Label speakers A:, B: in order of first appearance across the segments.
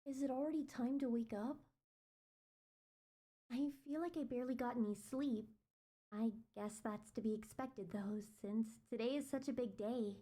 A: Is it already time to wake up? I feel like I barely got any sleep. I guess that's to be expected though, since today is such a big day.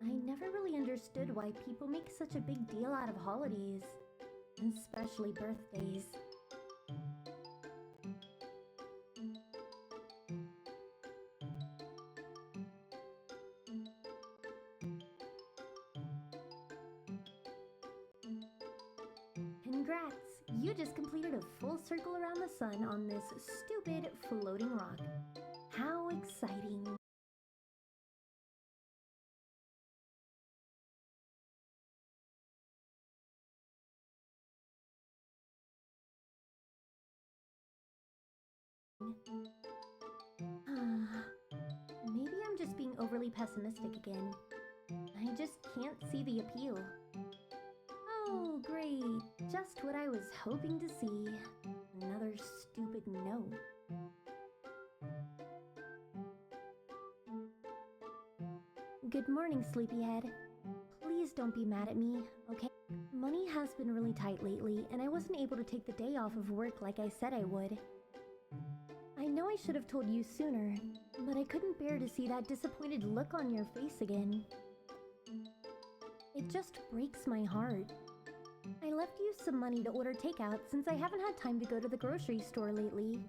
A: I never really understood why people make such a big deal out of holidays, especially birthdays. Congrats! You just completed a full circle around the sun on this stupid floating rock. How exciting! Maybe I'm just being overly pessimistic again. I just can't see the appeal. Oh, great. Just what I was hoping to see. Another stupid note. Good morning, sleepyhead. Please don't be mad at me, okay? Money has been really tight lately, and I wasn't able to take the day off of work like I said I would. I know I should have told you sooner, but I couldn't bear to see that disappointed look on your face again. It just breaks my heart. I left you some money to order takeout since I haven't had time to go to the grocery store lately.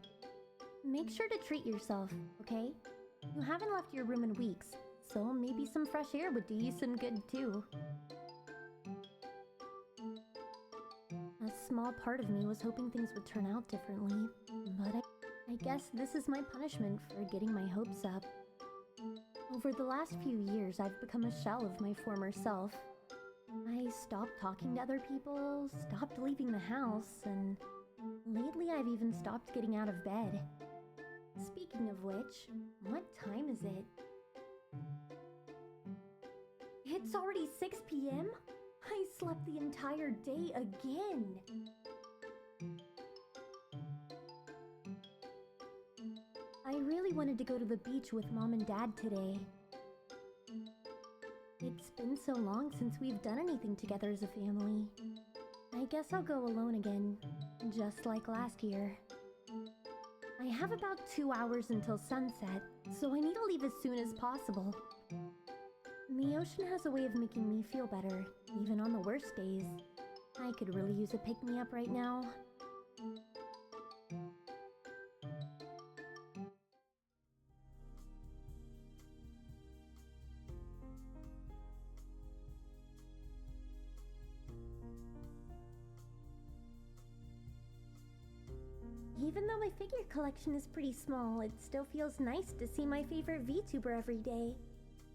A: Make sure to treat yourself, okay? You haven't left your room in weeks, so maybe some fresh air would do you some good too. A small part of me was hoping things would turn out differently, but I guess this is my punishment for getting my hopes up. Over the last few years, I've become a shell of my former self. I stopped talking to other people, stopped leaving the house, and lately I've even stopped getting out of bed. Speaking of which, what time is it? It's already 6 p.m.? I slept the entire day again! I really wanted to go to the beach with Mom and Dad today. It's been so long since we've done anything together as a family. I guess I'll go alone again, just like last year. I have about 2 hours until sunset, so I need to leave as soon as possible. The ocean has a way of making me feel better, even on the worst days. I could really use a pick-me-up right now. Even though my figure collection is pretty small, it still feels nice to see my favorite VTuber every day.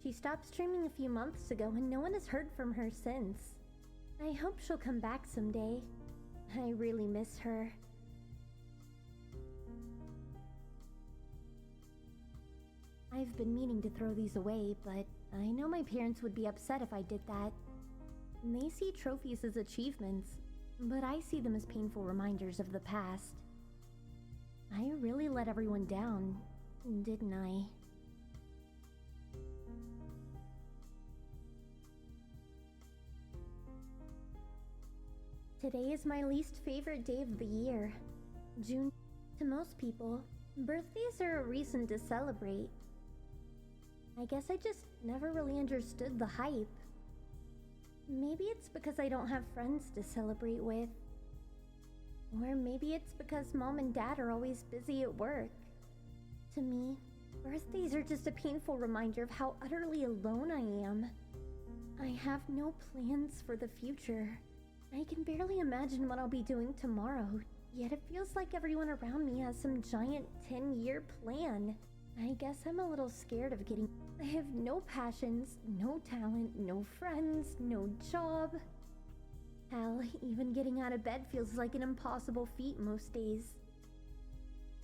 A: She stopped streaming a few months ago and no one has heard from her since. I hope she'll come back someday. I really miss her. I've been meaning to throw these away, but I know my parents would be upset if I did that. They see trophies as achievements, but I see them as painful reminders of the past. I really let everyone down, didn't I? Today is my least favorite day of the year. June. To most people, birthdays are a reason to celebrate. I guess I just never really understood the hype. Maybe it's because I don't have friends to celebrate with. Or maybe it's because Mom and Dad are always busy at work. To me, birthdays are just a painful reminder of how utterly alone I am. I have no plans for the future. I can barely imagine what I'll be doing tomorrow, Yet it feels like everyone around me has some giant 10-year plan. I guess I'm a little scared of getting... I have no passions, no talent, no friends, no job. Hell, even getting out of bed feels like an impossible feat most days.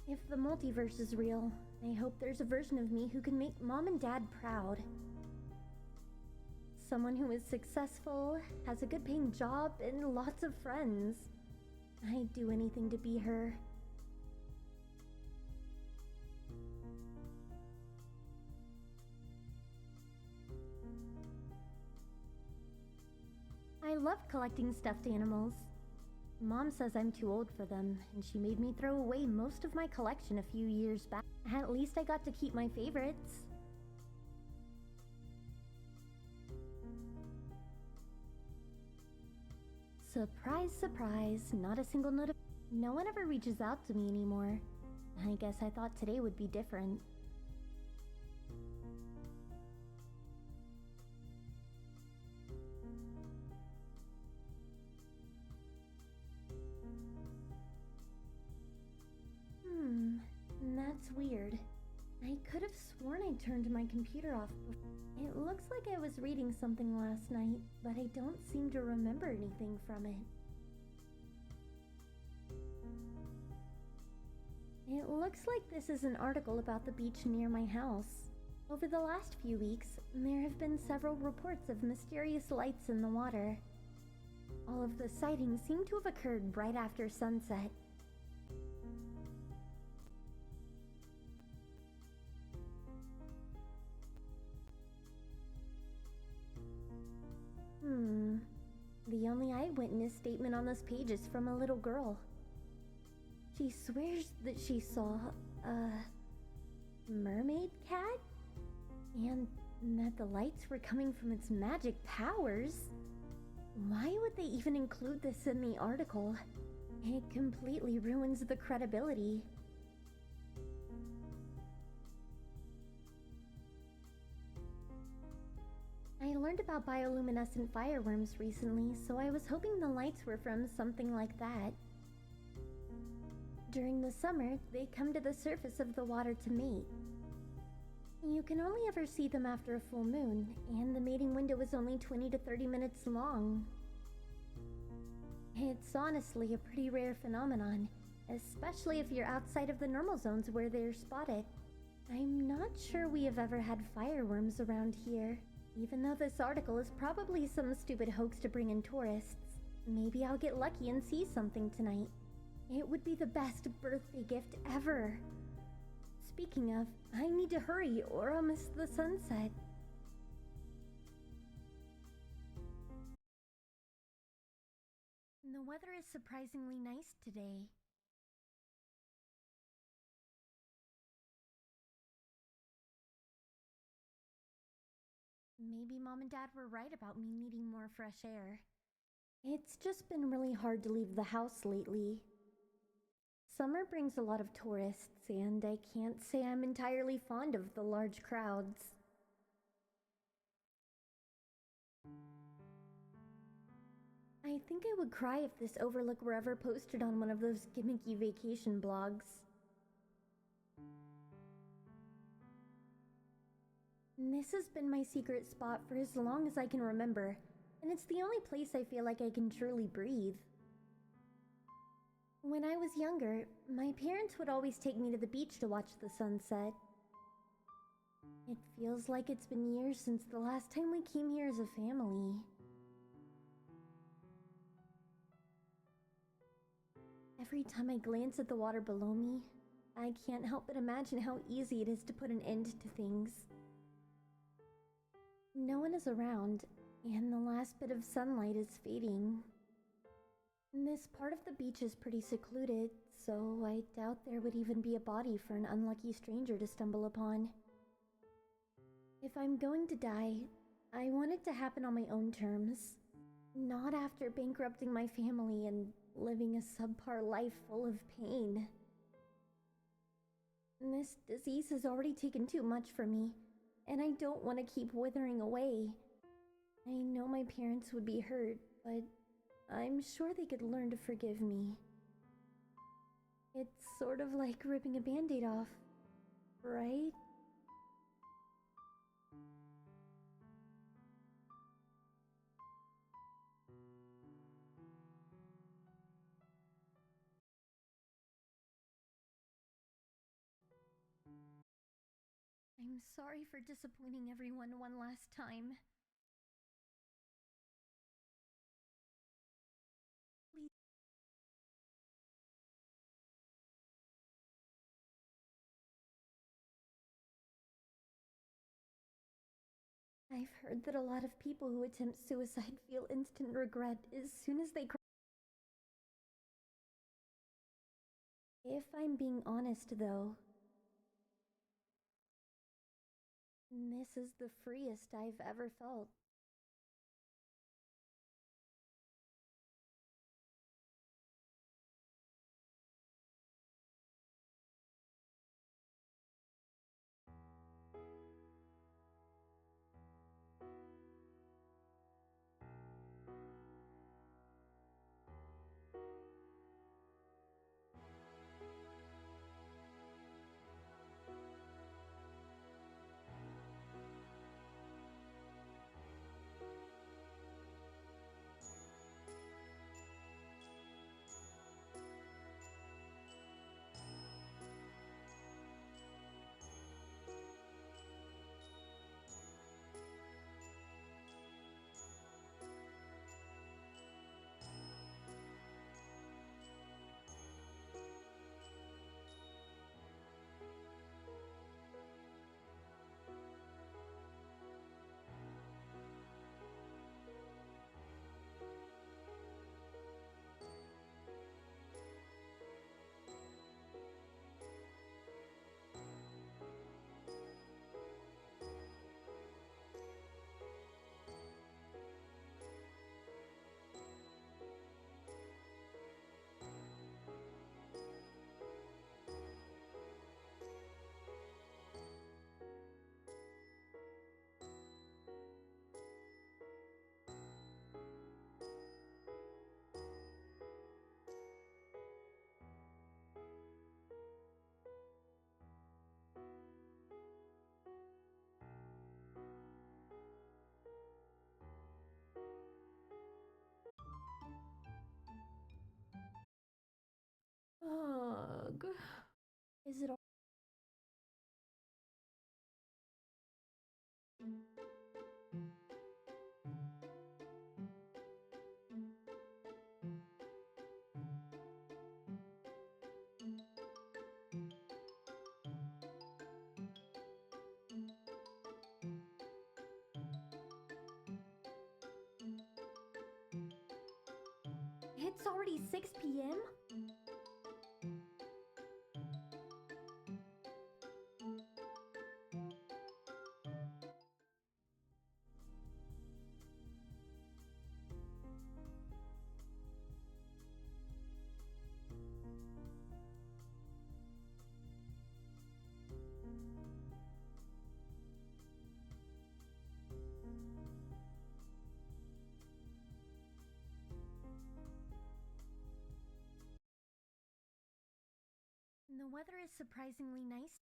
A: If the multiverse is real, I hope there's a version of me who can make Mom and Dad proud. Someone who is successful, has a good paying job, and lots of friends. I'd do anything to be her. I love collecting stuffed animals. Mom says I'm too old for them, and she made me throw away most of my collection a few years back. At least I got to keep my favorites. Surprise, surprise, not a single No one ever reaches out to me anymore. I guess I thought today would be different. That's weird. I could have sworn I turned my computer off before. It looks like I was reading something last night, but I don't seem to remember anything from it. It looks like this is an article about the beach near my house. Over the last few weeks, there have been several reports of mysterious lights in the water. All of the sightings seem to have occurred right after sunset. The only eyewitness statement on this page is from a little girl. She swears that she saw a mermaid cat, and that the lights were coming from its magic powers. Why would they even include this in the article? It completely ruins the credibility. I learned about bioluminescent fireworms recently, so I was hoping the lights were from something like that. During the summer, they come to the surface of the water to mate. You can only ever see them after a full moon, and the mating window is only 20 to 30 minutes long. It's honestly a pretty rare phenomenon, especially if you're outside of the normal zones where they're spotted. I'm not sure we have ever had fireworms around here. Even though this article is probably some stupid hoax to bring in tourists, maybe I'll get lucky and see something tonight. It would be the best birthday gift ever. Speaking of, I need to hurry or I'll miss the sunset. The weather is surprisingly nice today. Maybe Mom and Dad were right about me needing more fresh air. It's just been really hard to leave the house lately. Summer brings a lot of tourists, and I can't say I'm entirely fond of the large crowds. I think I would cry if this overlook were ever posted on one of those gimmicky vacation blogs. This has been my secret spot for as long as I can remember, and it's the only place I feel like I can truly breathe. When I was younger, my parents would always take me to the beach to watch the sunset. It feels like it's been years since the last time we came here as a family. Every time I glance at the water below me, I can't help but imagine how easy it is to put an end to things. No one is around, and the last bit of sunlight is fading. This part of the beach is pretty secluded, so I doubt there would even be a body for an unlucky stranger to stumble upon. If I'm going to die, I want it to happen on my own terms, not after bankrupting my family and living a subpar life full of pain. This disease has already taken too much from me, and I don't want to keep withering away. I know my parents would be hurt, but I'm sure they could learn to forgive me. It's sort of like ripping a band-aid off, right? I'm sorry for disappointing everyone one last time. Please. I've heard that a lot of people who attempt suicide feel instant regret as soon as they cry. If I'm being honest, though, this is the freest I've ever felt. Ugh. Is it all? It's already 6 p.m.? The weather is surprisingly nice.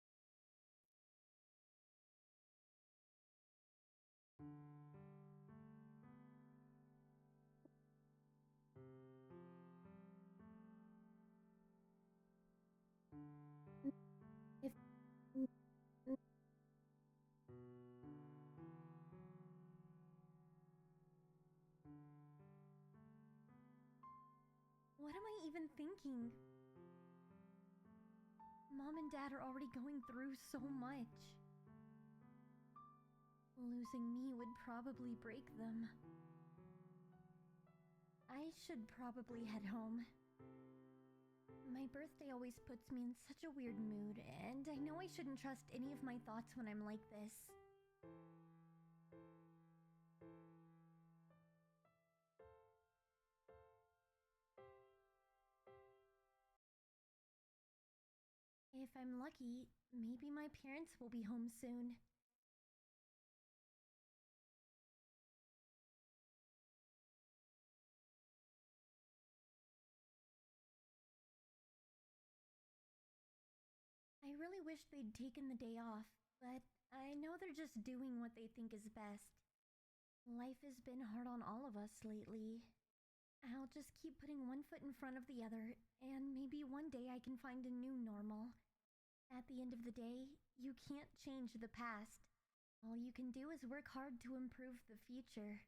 A: If what am I even thinking? Mom and Dad are already going through so much. Losing me would probably break them. I should probably head home. My birthday always puts me in such a weird mood, and I know I shouldn't trust any of my thoughts when I'm like this. If I'm lucky, maybe my parents will be home soon. really wish they'd taken the day off, but I know they're just doing what they think is best. Life has been hard on all of us lately. I'll just keep putting one foot in front of the other, and maybe one day I can find a new normal. At the end of the day, you can't change the past. All you can do is work hard to improve the future.